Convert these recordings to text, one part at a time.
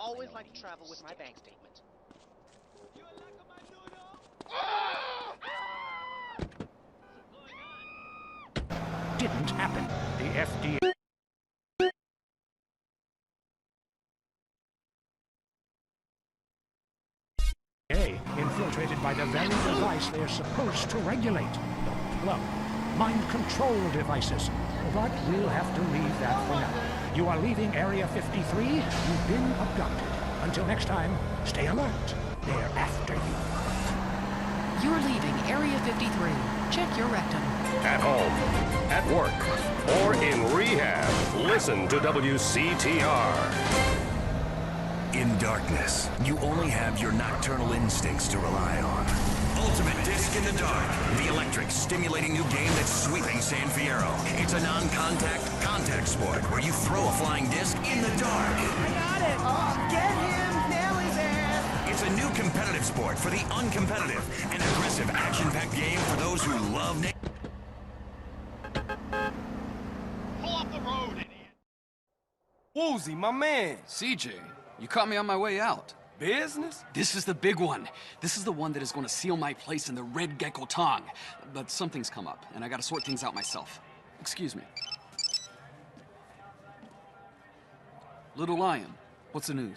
always like to travel with my bank statement. Didn't happen. The FDA infiltrated by the very device they're supposed to regulate. The plug. Mind control devices. But we'll have to leave that for now. You are leaving Area 53. You've been abducted. Until next time, stay alert. They're after you. You're leaving Area 53. Check your rectum. At home, at work, or in rehab, listen to WCTR. In darkness, you only have your nocturnal instincts to rely on. Ultimate Disc in the Dark, the electric, stimulating new game that's sweeping San Fierro. It's a non-contact, contact sport where you throw a flying disc in the dark. I got it! Oh, get him! Nelly there! It's a new competitive sport for the uncompetitive. An aggressive, action-packed game for those who love... Pull off the road, idiot! Woozy, my man! CJ, you caught me on my way out. Business? This is the big one. This is the one that is going to seal my place in the Red Gecko Tong. But something's come up, and I gotta sort things out myself. Excuse me. Little Lion, what's the news?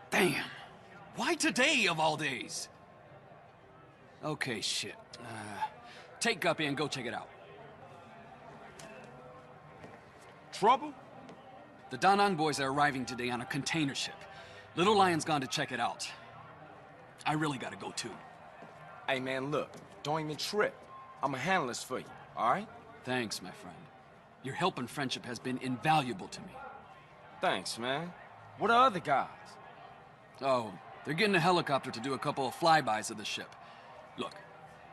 Damn! Why today, of all days? Okay, shit. Take Guppy and go check it out. Trouble? The Da Nang boys are arriving today on a container ship. Little Lion's gone to check it out. I really gotta go too. Hey man, look, don't even trip. I'ma handle this for you, alright? Thanks, my friend. Your help and friendship has been invaluable to me. Thanks, man. What are other guys? Oh, they're getting a helicopter to do a couple of flybys of the ship. Look,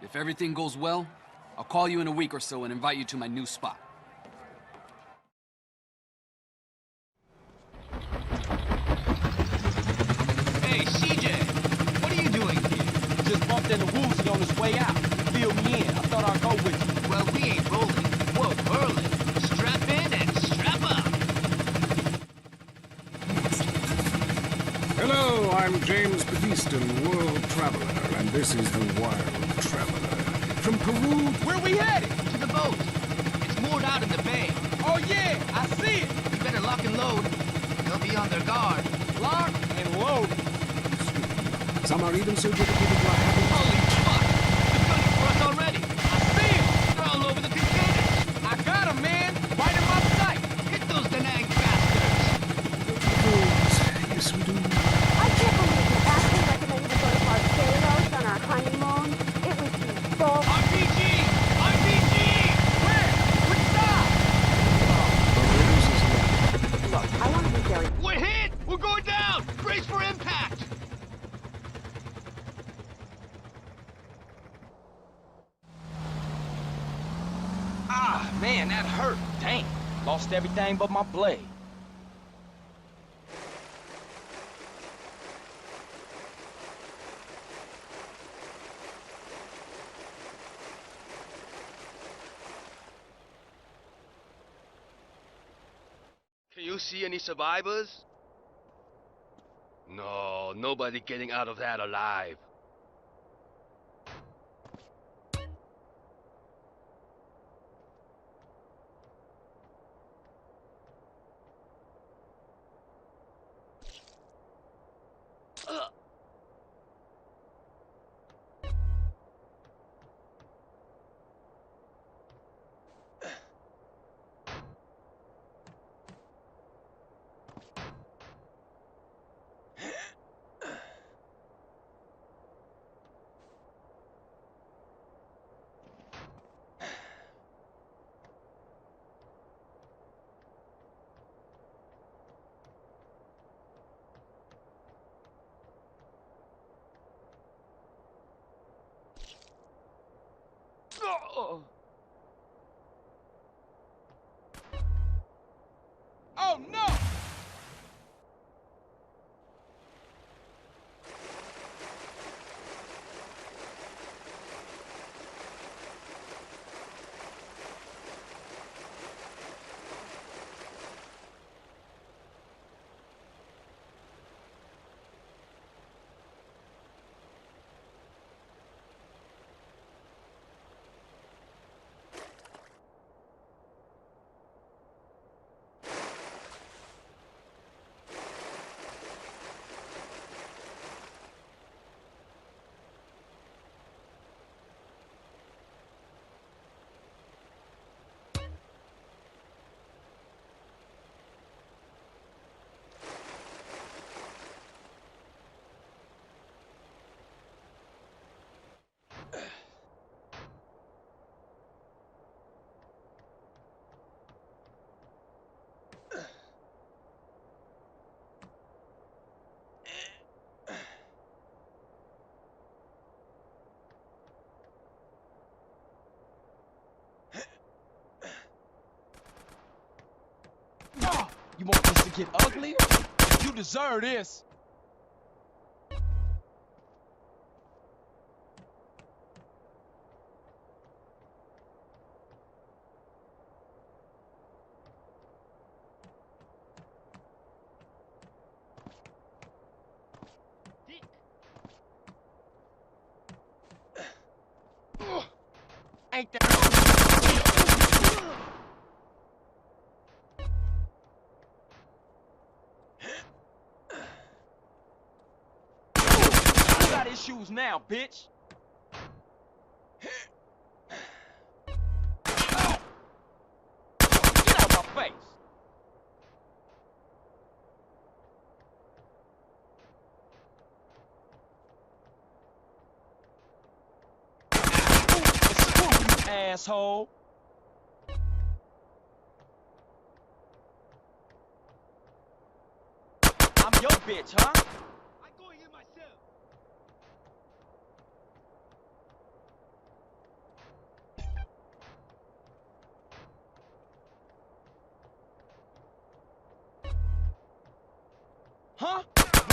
if everything goes well, I'll call you in a week or so and invite you to my new spot. Hey, CJ! What are you doing here? Just bumped into Woozy on his way out. He filled me in. I thought I'd go with you. Well, we ain't rolling. Whoa, whirling. Strap in and strap up! Hello, I'm James Beviston, World Traveler, and this is the Wild Traveler. From Peru... Where we headed? To the boat. It's moored out in the bay. Oh yeah, I see it. You better lock and load. They'll be on their guard. Lock and load. Some are even so dedicated to our happy... Holy fuck! They're gunning for us already! I see them! They're all over the containers! I got him, man! Right in my sight! Hit those Da Nang bastards! Yes, we do. I can't believe you actually recommended to go to Barbados on our honeymoon. It was the bull. RPG! RPG! Where? Which side? Look, I want to be very... We're hit! We're going down! Brace for impact! Ah, man, that hurt. Dang. Lost everything but my blade. Can you see any survivors? No, nobody getting out of that alive. Oh, no! You want this to get uglier? You deserve this. Ain't that... You got issues now, bitch. Get out my face. Screw you, asshole. I'm your bitch, huh? I'm going in myself. Huh?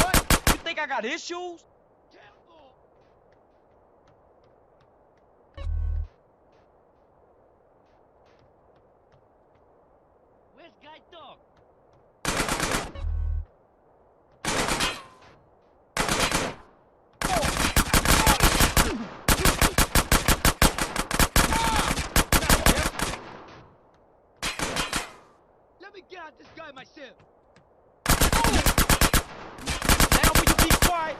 What? You think I got issues? Careful. Where's Guide Dog? Let me get at this guy myself. Now will you be quiet?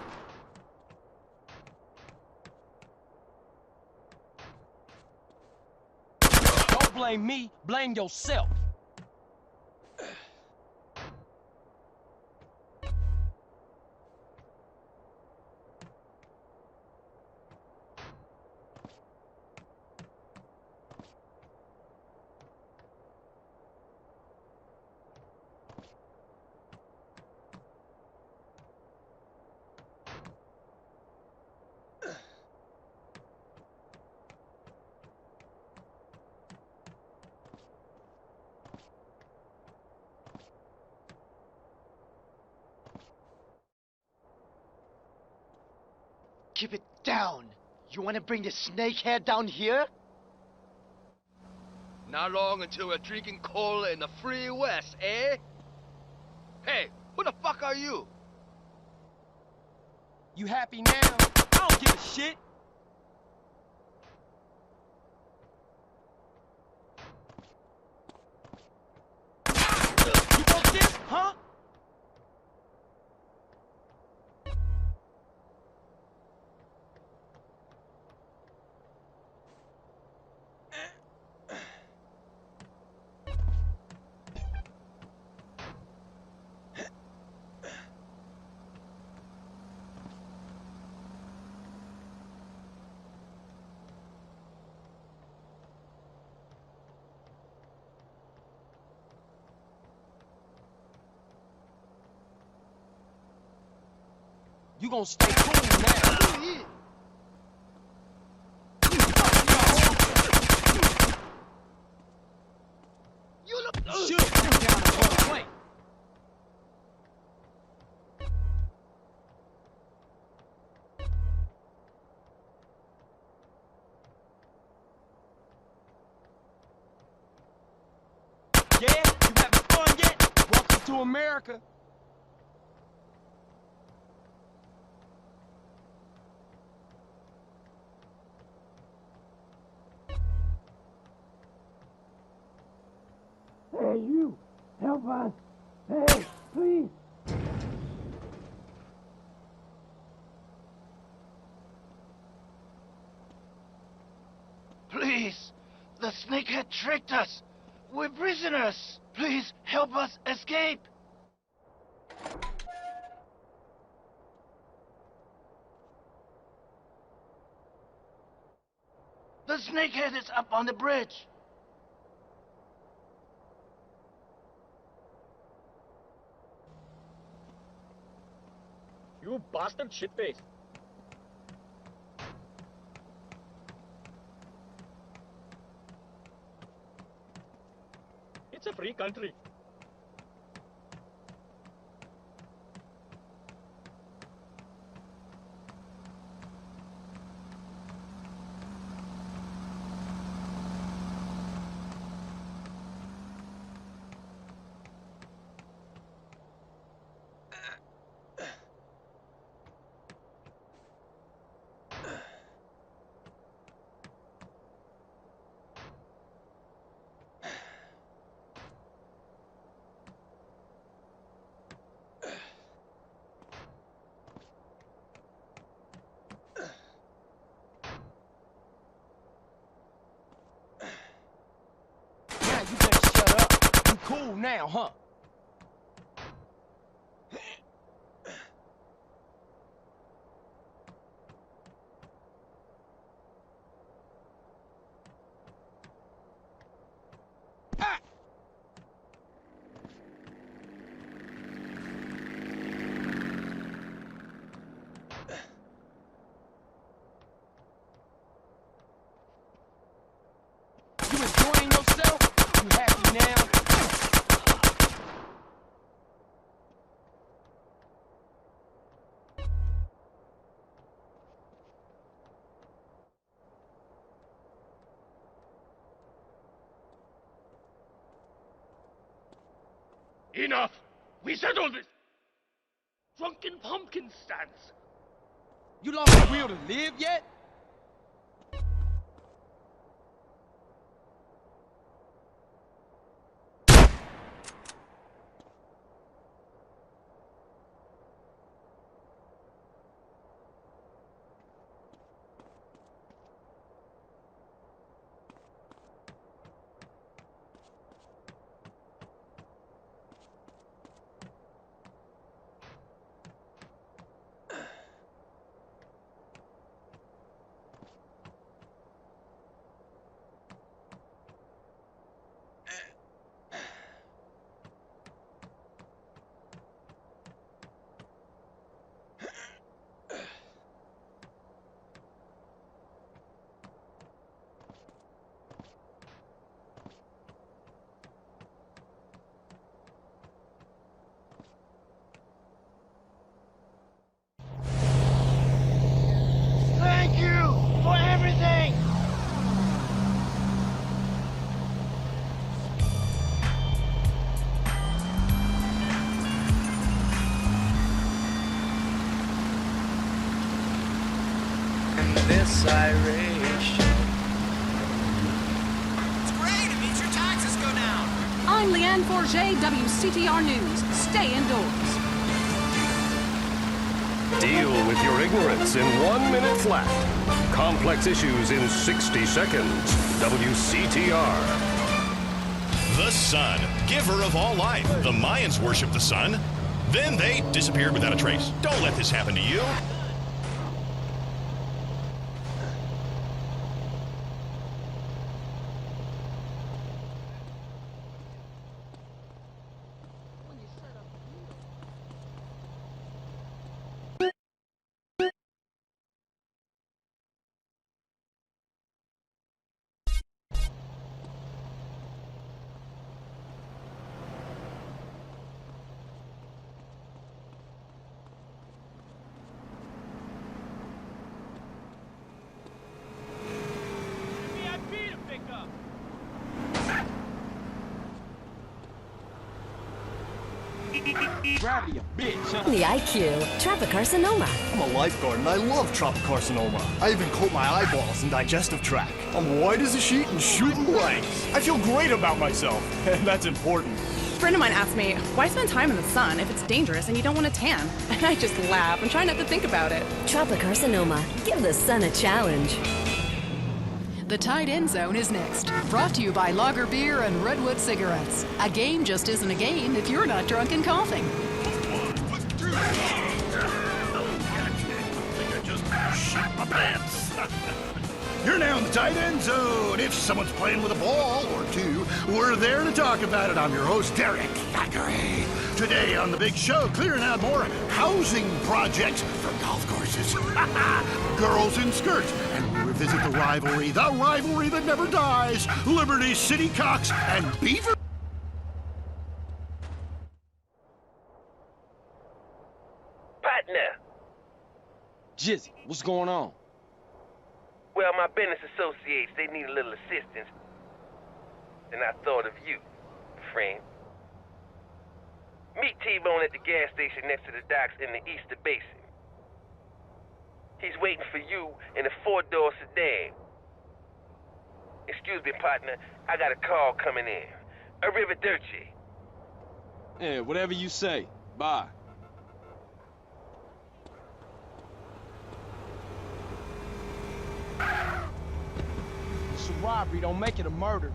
Don't blame me, blame yourself. Keep it down. You want to bring the snakehead down here? Not long until we're drinking cola in the free west, eh? Hey, who the fuck are you? You happy now? I don't give a shit. You want this, huh? You gonna stay cool now. You look. You should come down and run away. Yeah? You having fun yet? Welcome to America. Hey, you! Help us! Hey, please! Please! The snakehead tricked us! We're prisoners! Please help us escape! The snakehead is up on the bridge! You bastard shitface! It's a free country. huh? You enjoying yourself? You happy now? Enough! We settled this! Drunken pumpkin stance! You lost the will to live yet? Thank you for everything! And this Irish. It's great. It means your taxes go down. I'm Leanne Forget, WCTR News. Stay indoors. Deal with your ignorance in 1 minute flat. Complex issues in 60 seconds. WCTR. The sun, giver of all life. The Mayans worshiped the sun. Then they disappeared without a trace. Don't let this happen to you. VIP to pick up! Gravity a bitch, huh? The IQ, tropicarcinoma. I'm a lifeguard and I love tropicarcinoma. I even coat my eyeballs in digestive tract. I'm white as a sheet and shooting blanks. I feel great about myself, and that's important. A friend of mine asked me, why spend time in the sun if it's dangerous and you don't want to tan? And I just laugh and try not to think about it. Tropicarcinoma. Give the sun a challenge. The Tight End Zone is next. Brought to you by Lager Beer and Redwood Cigarettes. A game just isn't a game if you're not drunk and coughing. I just shit my pants. You're now in the tight end zone. If someone's playing with a ball or two, we're there to talk about it. I'm your host, Derek Thackeray. Today on the big show, clearing out more housing projects for golf courses. Girls in skirts. And we revisit the rivalry that never dies. Liberty City Cox and Beaver. Partner. Jizzy, what's going on? Well, my business associates, they need a little assistance. And I thought of you, friend. Meet T-Bone at the gas station next to the docks in the Easter Basin. He's waiting for you in a 4-door sedan. Excuse me, partner, I got a call coming in. Arrivederci. Yeah, whatever you say. Bye. It's a robbery, don't make it a murder.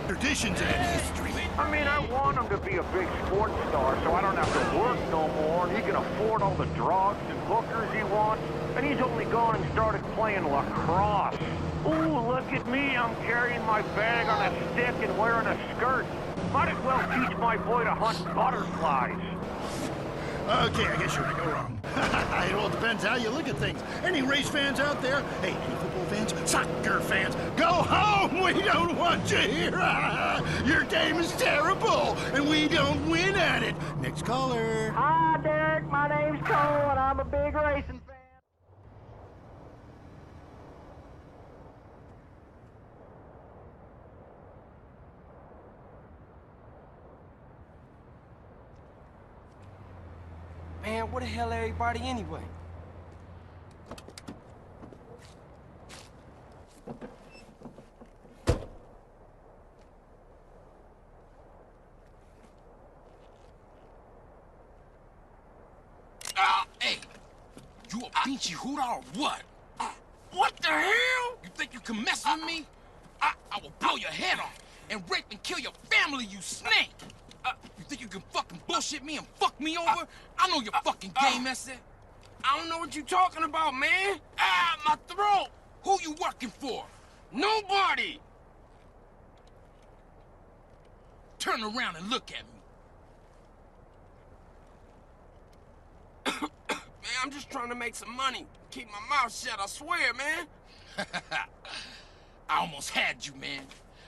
traditions and history. I mean, I want him to be a big sports star so I don't have to work no more, and he can afford all the drugs and hookers he wants, and he's only gone and started playing lacrosse. Ooh, look at me, I'm carrying my bag on a stick and wearing a skirt. Might as well teach my boy to hunt butterflies. Okay, I guess you're right, go wrong. It all depends how you look at things. Any race fans out there? Hey, any football fans? Soccer fans? Go home! We don't want you here! Your game is terrible, and we don't win at it. Next caller. Hi, Derek. My name's Cole, and I'm a big racing fan. Man, where the hell everybody anyway? Hey, you a beachy hooter or what? What the hell? You think you can mess with me? I will blow your head off and rape and kill your family, you snake! You think you can fucking bullshit me and fuck me over? I know your fucking game, that's it. I don't know what you talking about, man. My throat! Who you working for? Nobody! Turn around and look at me. Man, I'm just trying to make some money. Keep my mouth shut, I swear, man. I almost had you, man.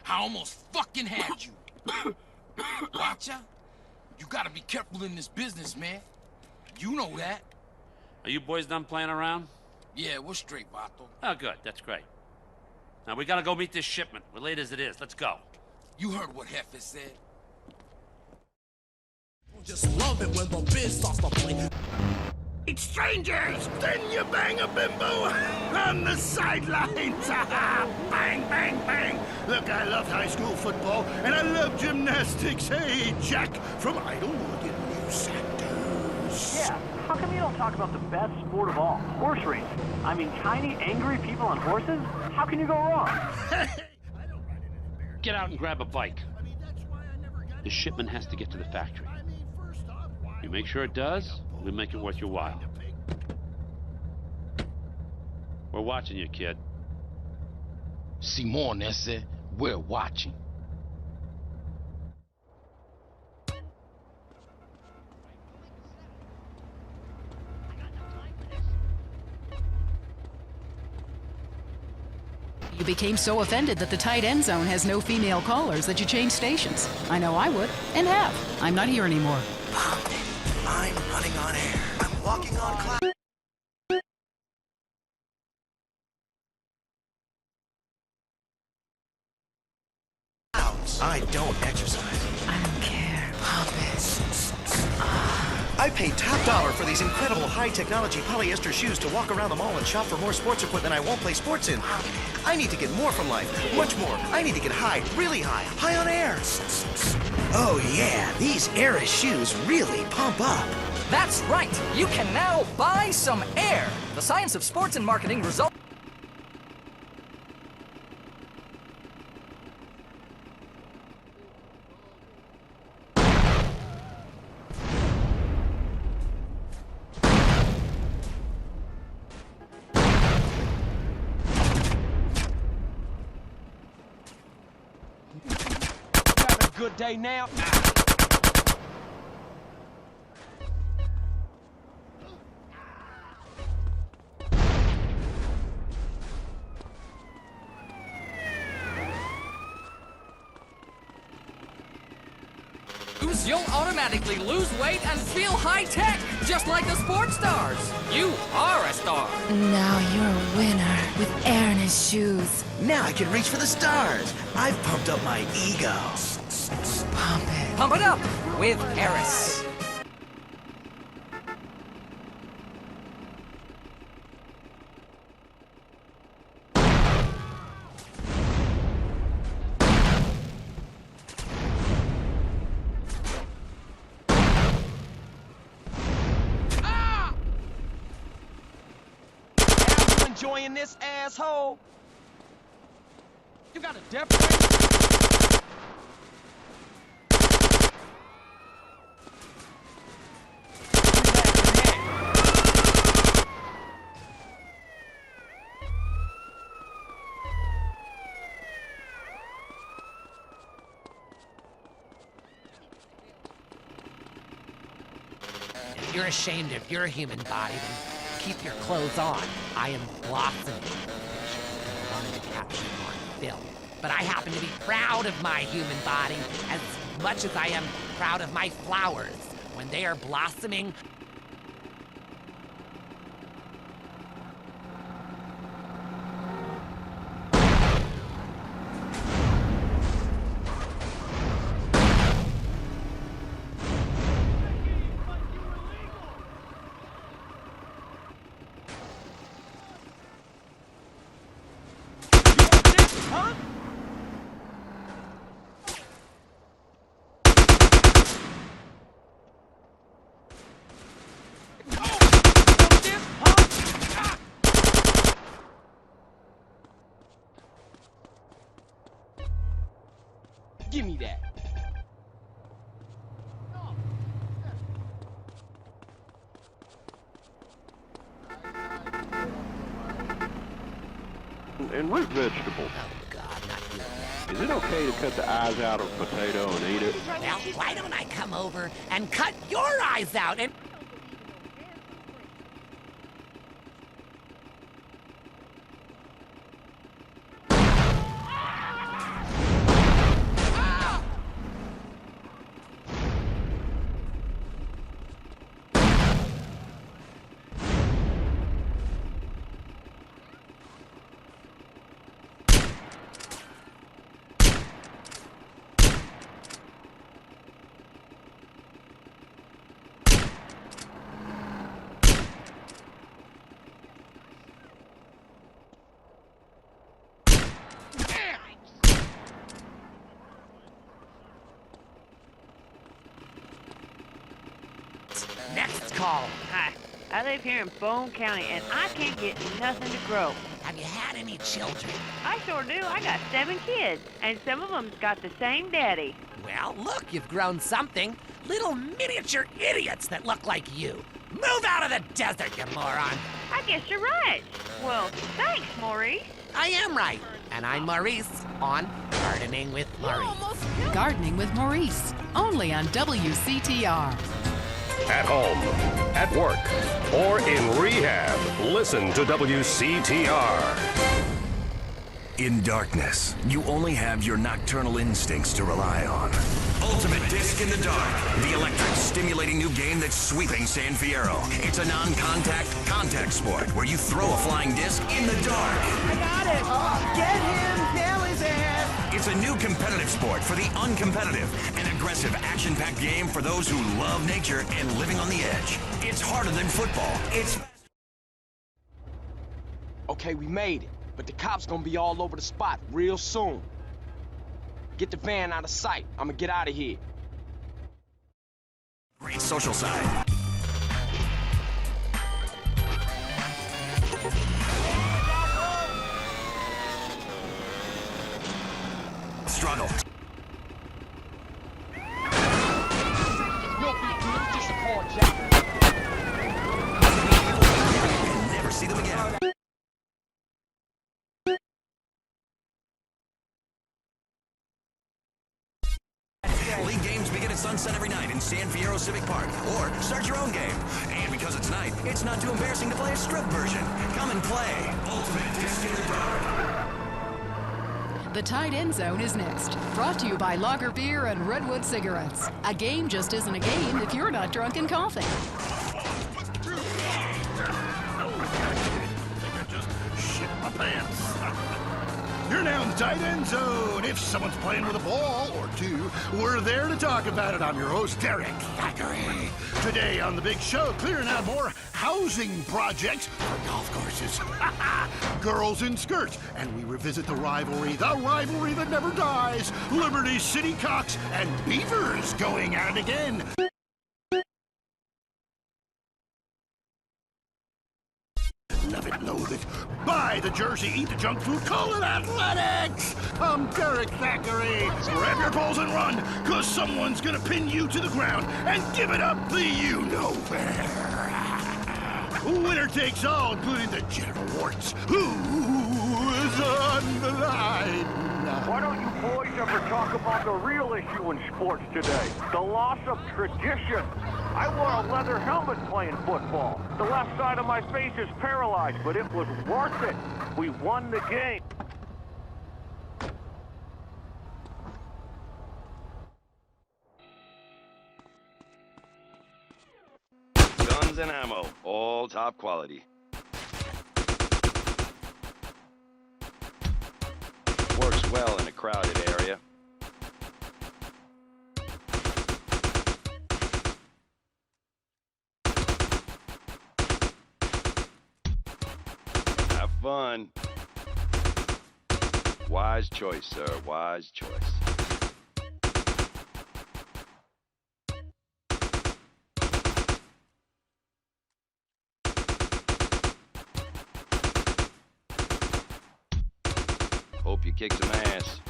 I almost fucking had you. Watch out. You gotta be careful in this business, man. You know that. Are you boys done playing around? Yeah, we're straight, Vato. Oh, good. That's great. Now, we gotta go meet this shipment. We're late as it is. Let's go. You heard what Hefe said. Just love it when the biz starts to play. It's strangers! Then you bang a bimbo on the sidelines! Bang, bang, bang! Look, I loved high school football, and I love gymnastics. Hey, Jack from Idlewood in New Santos. Yeah, how come you don't talk about the best sport of all, horse racing? I mean, tiny, angry people on horses? How can you go wrong? Get out and grab a bike. The shipment has to get to the factory. You make sure it does, we'll make it worth your while. We're watching you, kid. Simon, that's it. We're watching. You became so offended that the tight end zone has no female callers that you changed stations. I know I would, and have. I'm not here anymore. I'm running on air. I'm walking on clouds. I don't exercise. I don't care. Pump it. I paid top dollar for these incredible high-technology polyester shoes to walk around the mall and shop for more sports equipment I won't play sports in. I need to get more from life. Much more. I need to get high, really high. High on air. Oh yeah, these Air shoes really pump up. That's right! You can now buy some air! The science of sports and marketing results. Got a good day now? You'll automatically lose weight and feel high-tech, just like the sports stars. You are a star. Now you're a winner with air in his shoes. Now I can reach for the stars. I've pumped up my ego. Pump it. Pump it up with Eris. Enjoying this, asshole? You got a death ray? you're ashamed of your human body, then keep your clothes on. I am blossoming. I wanted to capture it on film. But I happen to be proud of my human body as much as I am proud of my flowers. When they are blossoming, Give me that. And root vegetables. Is it okay to cut the eyes out of a potato and eat it? well, why don't I come over and cut your eyes out and... Next call. Hi, I live here in Bone County, and I can't get nothing to grow. Have you had any children? I sure do. I got 7 kids, and some of them's got the same daddy. Well, look, you've grown something. Little miniature idiots that look like you. Move out of the desert, you moron. I guess you're right. Well, thanks, Maurice. I am right. And I'm Maurice on Gardening with Maurice. Gardening with Maurice, only on WCTR. At home, at work, or in rehab, listen to WCTR. In darkness, you only have your nocturnal instincts to rely on. Ultimate Disc in the Dark, the electric stimulating new game that's sweeping San Fierro. It's a non-contact contact sport where you throw a flying disc in the dark. I got it! Oh, get him! Nail his ass! It's a new competitive sport for the uncompetitive, an aggressive action-packed game for those who love nature and living on the edge. It's harder than football. It's... Okay, we made it, but the cops gonna be all over the spot real soon. Get the van out of sight. I'ma get out of here. Great social side. Struggle. No big deal, just a carjacker. And never see them again. League games begin at sunset every night in San Fierro Civic Park. Or start your own game. And because it's night, it's not too embarrassing to play a strip version. Come and play Ultimate Disc in the Dark. The Tight End Zone is next. Brought to you by Lager Beer and Redwood Cigarettes. A game just isn't a game if you're not drunk and coughing. Shit my pants. You're now in the tight end zone. If someone's playing with a ball or two, we're there to talk about it. I'm your host, Derek Thackeray. Today on the big show, clearing out more housing projects for golf courses. Girls in skirts. And we revisit the rivalry that never dies. Liberty City Cocks and Beavers going at it again. Love it, loathe it. Buy the jersey, eat the junk food, call it athletics! I'm Derek Thackeray. Grab your balls and run, cause someone's gonna pin you to the ground and give it up the you-know-where. Winner takes all, including the genital warts. Who is on the line? Why don't you boys ever talk about the real issue in sports today? The loss of tradition. I wore a leather helmet playing football. The left side of my face is paralyzed, but it was worth it. We won the game. Guns and ammo, all top quality. Works well in a crowded area. Have fun. Wise choice, sir. Wise choice. Hope you kick some ass.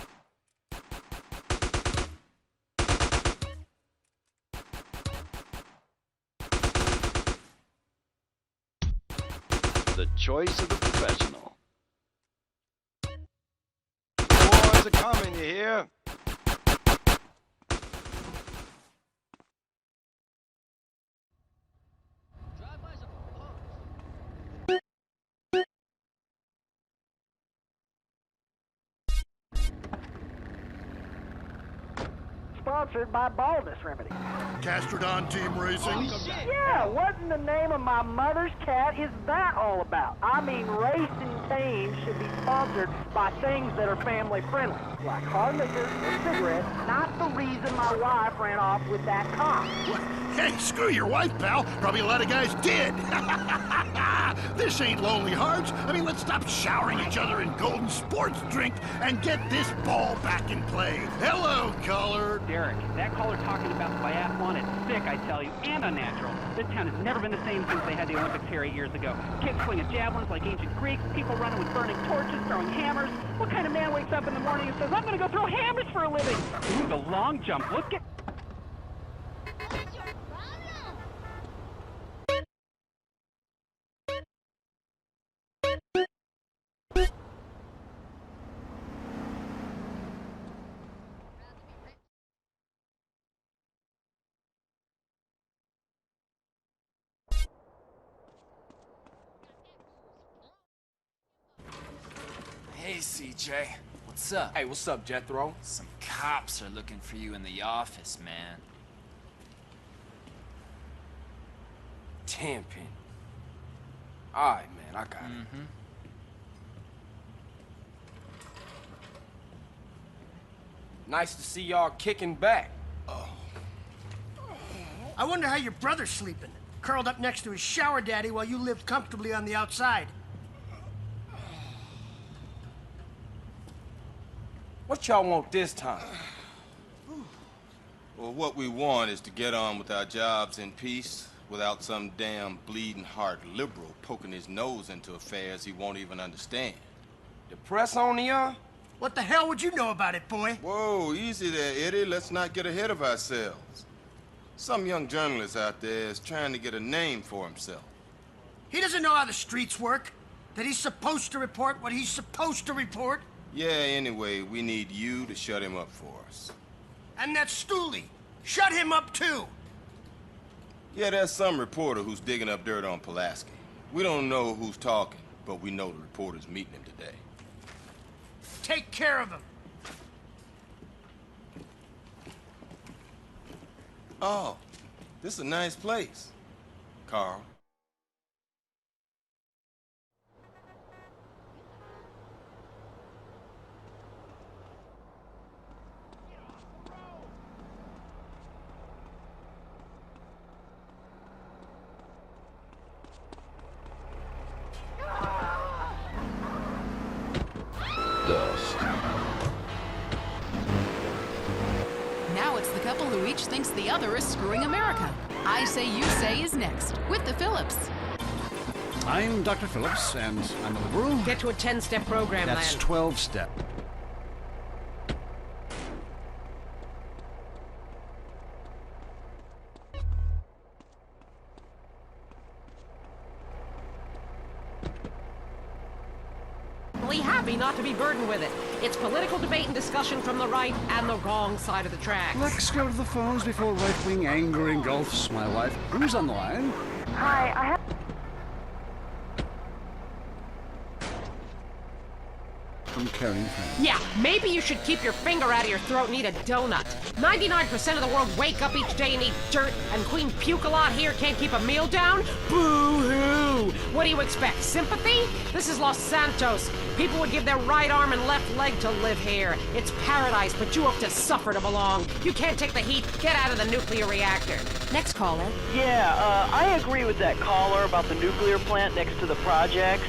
The choice of the professional. Boys are coming, you hear? Sponsored by Baldness Remedy. Castrodon Team Racing. Yeah, what in the name of my mother's cat is that all about? I mean, racing teams should be sponsored by things that are family friendly, like hard liquor or cigarettes, not the reason my wife ran off with that cop. What? Hey, screw your wife, pal. Probably a lot of guys did. This ain't Lonely Hearts. I mean, let's stop showering each other in golden sports drink and get this ball back in play. Hello, caller. Derek, that caller talking about the biathlon is sick, I tell you, and unnatural. This town has never been the same since they had the Olympics here 8 years ago. Kids swinging javelins like ancient Greeks, people running with burning torches, throwing hammers. What kind of man wakes up in the morning and says, I'm gonna go throw hammers for a living? Ooh, the long jump, look at... Hey, CJ. What's up? Hey, what's up, Jethro? Some cops are looking for you in the office, man. Tenpin. Alright, man, I got it. Nice to see y'all kicking back. I wonder how your brother's sleeping. Curled up next to his shower daddy while you lived comfortably on the outside. What y'all want this time? Well, what we want is to get on with our jobs in peace without some damn bleeding heart liberal poking his nose into affairs he won't even understand. The press on y'all? What the hell would you know about it, boy? Whoa, easy there, Eddie. Let's not get ahead of ourselves. Some young journalist out there is trying to get a name for himself. He doesn't know how the streets work. That he's supposed to report what he's supposed to report. Yeah, anyway, we need you to shut him up for us. And that Stooley. Shut him up, too. Yeah, there's some reporter who's digging up dirt on Pulaski. We don't know who's talking, but we know the reporter's meeting him today. Take care of him. Oh, this is a nice place, Carl. Dust. Now it's the couple who each thinks the other is screwing America. I Say You Say is next, with the Phillips. I'm Dr. Phillips, and I'm a liberal. Get to a 10-step program, That's Lan. 12-step. Happy not to be burdened with it. It's political debate and discussion from the right and the wrong side of the tracks. Let's go to the phones before right-wing anger engulfs my life. Who's on the line? Hi, I have... From caring friends. Yeah, maybe you should keep your finger out of your throat and eat a donut. 99% of the world wake up each day and eat dirt, and Queen Puke-a-Lot here can't keep a meal down? Boo-hoo! What do you expect, sympathy? This is Los Santos. People would give their right arm and left leg to live here. It's paradise, but you have to suffer to belong. You can't take the heat. Get out of the nuclear reactor. Next caller. Yeah, I agree with that caller about the nuclear plant next to the projects.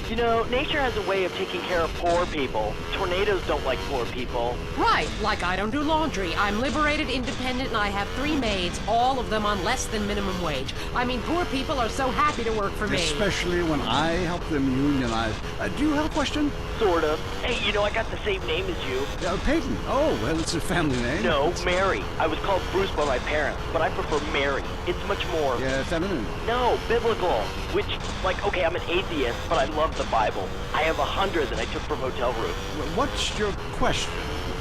You know, nature has a way of taking care of poor people. Tornadoes don't like poor people. Right, like I don't do laundry. I'm liberated, independent, and I have 3 maids, all of them on less than minimum wage. I mean, poor people are so happy to work for me. Especially when I help them unionize. Do you have a question? Sort of. Hey, you know, I got the same name as you. Peyton. Oh, well, it's a family name. No, Mary. I was called Bruce by my parents, but I prefer Mary. It's much more... Yeah, feminine. No, biblical. Which, like, okay, I'm an atheist, but I love the Bible. I have 100 that I took from hotel rooms. What's your question?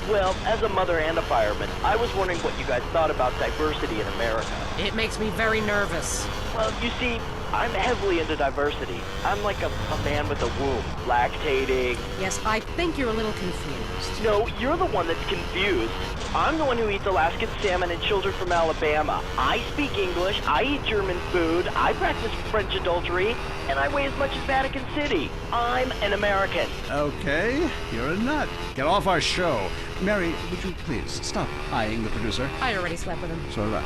Well, as a mother and a fireman, I was wondering what you guys thought about diversity in America. It makes me very nervous. Well, you see, I'm heavily into diversity. I'm like a man with a womb, lactating. Yes, I think you're a little confused. No, you're the one that's confused. I'm the one who eats Alaskan salmon and children from Alabama. I speak English, I eat German food, I practice French adultery, and I weigh as much as Vatican City. I'm an American. Okay, you're a nut. Get off our show. Mary, would you please stop eyeing the producer? I already slept with him. So did I.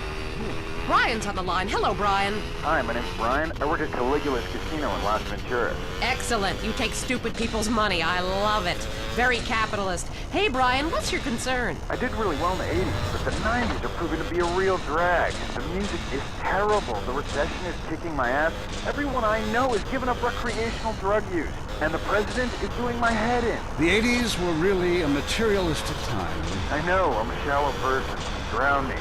Brian's on the line. Hello, Brian. Hi, my name's Brian. I work at Caligula's Casino in Las Venturas. Excellent. You take stupid people's money. I love it. Very capitalist. Hey, Brian, what's your concern? I did really well in the 80s, but the 90s are proving to be a real drag. The music is terrible. The recession is kicking my ass. Everyone I know is giving up recreational drug use. And the president is doing my head in. The 80s were really a materialistic time. I know. I'm a shallow person. Drown me.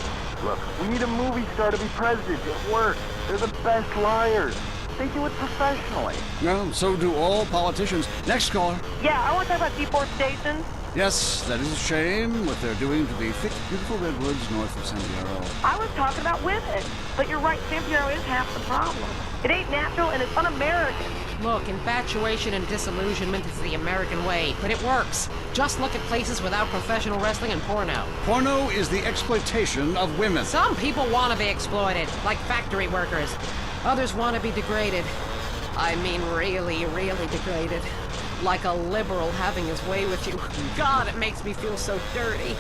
Look, we need a movie star to be president. It works. They're the best liars. They do it professionally. Well, so do all politicians. Next caller. Yeah, I want to talk about deforestation. Yes, that is a shame what they're doing to the thick, beautiful redwoods north of San Andreas. I was talking about women. But you're right, San Andreas is half the problem. It ain't natural and it's un-American. Look, infatuation and disillusionment is the American way, but it works. Just look at places without professional wrestling and porno. Porno is the exploitation of women. Some people want to be exploited, like factory workers. Others want to be degraded. I mean really, really degraded. Like a liberal having his way with you. God, it makes me feel so dirty.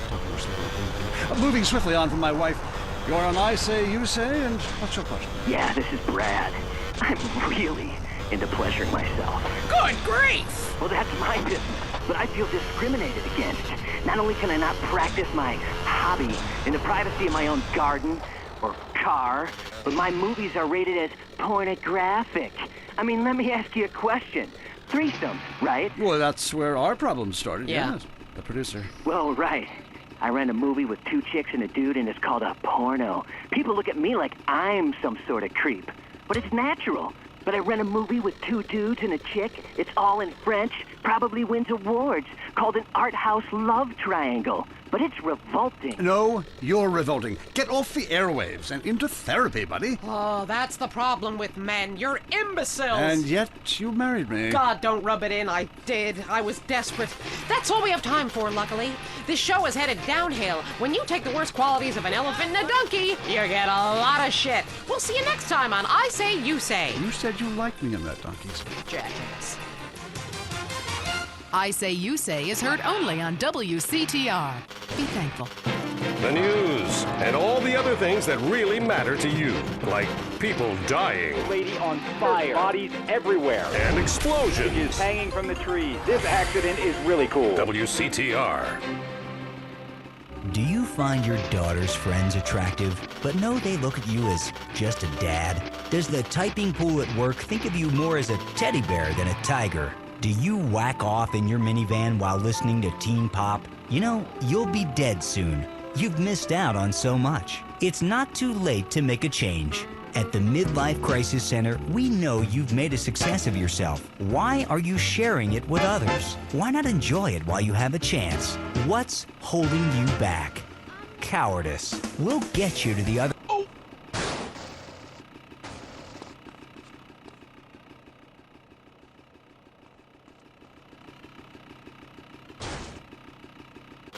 Moving swiftly on from my wife. You're on I Say, You Say, and what's your question? Yeah, this is Brad. I'm really into pleasuring myself. Good grief! Well, that's my business, but I feel discriminated against. Not only can I not practice my hobby in the privacy of my own garden or car, but my movies are rated as pornographic. I mean, let me ask you a question. Threesomes, right? Well, that's where our problem started. Yeah. Yes, the producer. Well, right. I ran a movie with 2 chicks and a dude, and it's called a porno. People look at me like I'm some sort of creep, but it's natural. But I ran a movie with 2 dudes and a chick. It's all in French. Probably wins awards. Called an art house love triangle. But it's revolting. No, you're revolting. Get off the airwaves and into therapy, buddy. Oh, that's the problem with men. You're imbeciles. And yet you married me. God, don't rub it in. I did. I was desperate. That's all we have time for, luckily. This show is headed downhill. When you take the worst qualities of an elephant and a donkey, you get a lot of shit. We'll see you next time on I Say, You Say. You said you liked me in that donkey's. Jackass. I Say, You Say is heard only on WCTR. Be thankful. The news and all the other things that really matter to you, like people dying. Lady on fire. Bodies everywhere. And explosions. Is hanging from the trees. This accident is really cool. WCTR. Do you find your daughter's friends attractive, but know they look at you as just a dad? Does the typing pool at work think of you more as a teddy bear than a tiger? Do you whack off in your minivan while listening to teen pop? You know, you'll be dead soon. You've missed out on so much. It's not too late to make a change. At the Midlife Crisis Center, we know you've made a success of yourself. Why are you sharing it with others? Why not enjoy it while you have a chance? What's holding you back? Cowardice. We'll get you to the other...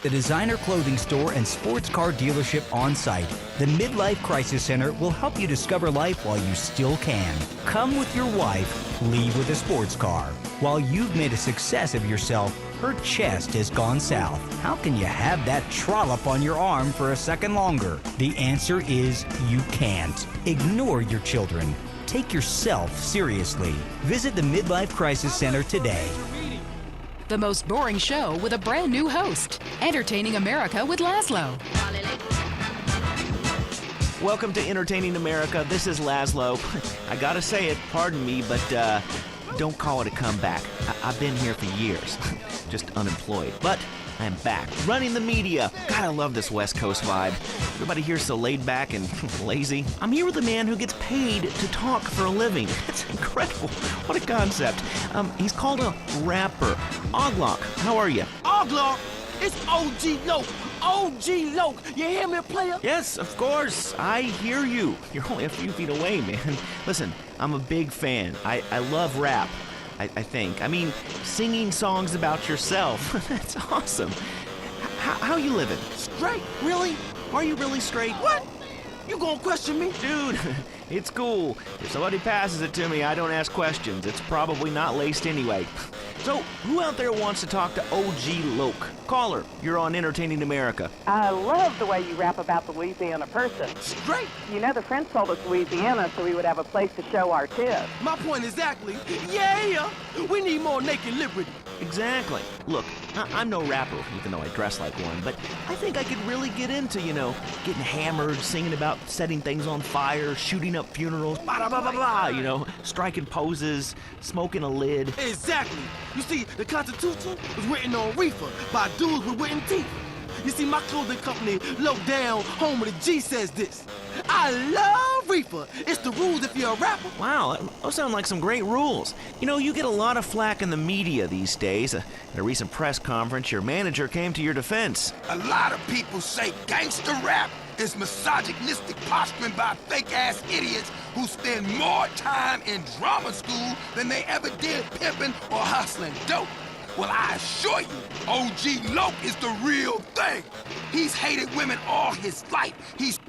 The designer clothing store and sports car dealership on site. The Midlife Crisis Center will help you discover life while you still can. Come with your wife, leave with a sports car. While you've made a success of yourself, her chest has gone south. How can you have that trollop on your arm for a second longer? The answer is you can't. Ignore your children. Take yourself seriously. Visit the Midlife Crisis Center today. The most boring show with a brand new host. Entertaining America with Laszlo. Welcome to Entertaining America. This is Laszlo. I gotta say it, pardon me, but don't call it a comeback. I've been here for years, just unemployed. But I'm back, running the media. God, I love this West Coast vibe. Everybody here's so laid back and lazy. I'm here with a man who gets paid to talk for a living. That's incredible. What a concept. He's called a rapper. Oglok, how are you? Oglok, it's OG Loke. OG Loke. You hear me, player? Yes, of course. I hear you. You're only a few feet away, man. Listen, I'm a big fan. I love rap. I think. I mean, singing songs about yourself. That's awesome. How you living? Straight? Really? Are you really straight? What? You gonna question me? Dude, it's cool. If somebody passes it to me, I don't ask questions. It's probably not laced anyway. So, who out there wants to talk to OG Loke? Caller, you're on Entertaining America. I love the way you rap about the Louisiana person. Straight. You know, the French told us Louisiana so we would have a place to show our tips. My point exactly. Yeah, we need more naked liberty. Exactly. Look, I'm no rapper, even though I dress like one, but I think I could really get into, getting hammered, singing about setting things on fire, shooting up funerals, blah, striking poses, smoking a lid. Exactly. You see, the Constitution was written on reefer by dudes with written teeth. You see, my clothing company, Low Down, home of the G, says this. I love reefer. It's the rules if you're a rapper. Wow, those sound like some great rules. You get a lot of flack in the media these days. At a recent press conference, your manager came to your defense. A lot of people say gangster rap is misogynistic posturing by fake-ass idiots who spend more time in drama school than they ever did pimping or hustling dope. Well, I assure you, OG Loke is the real thing. He's hated women all his life. He's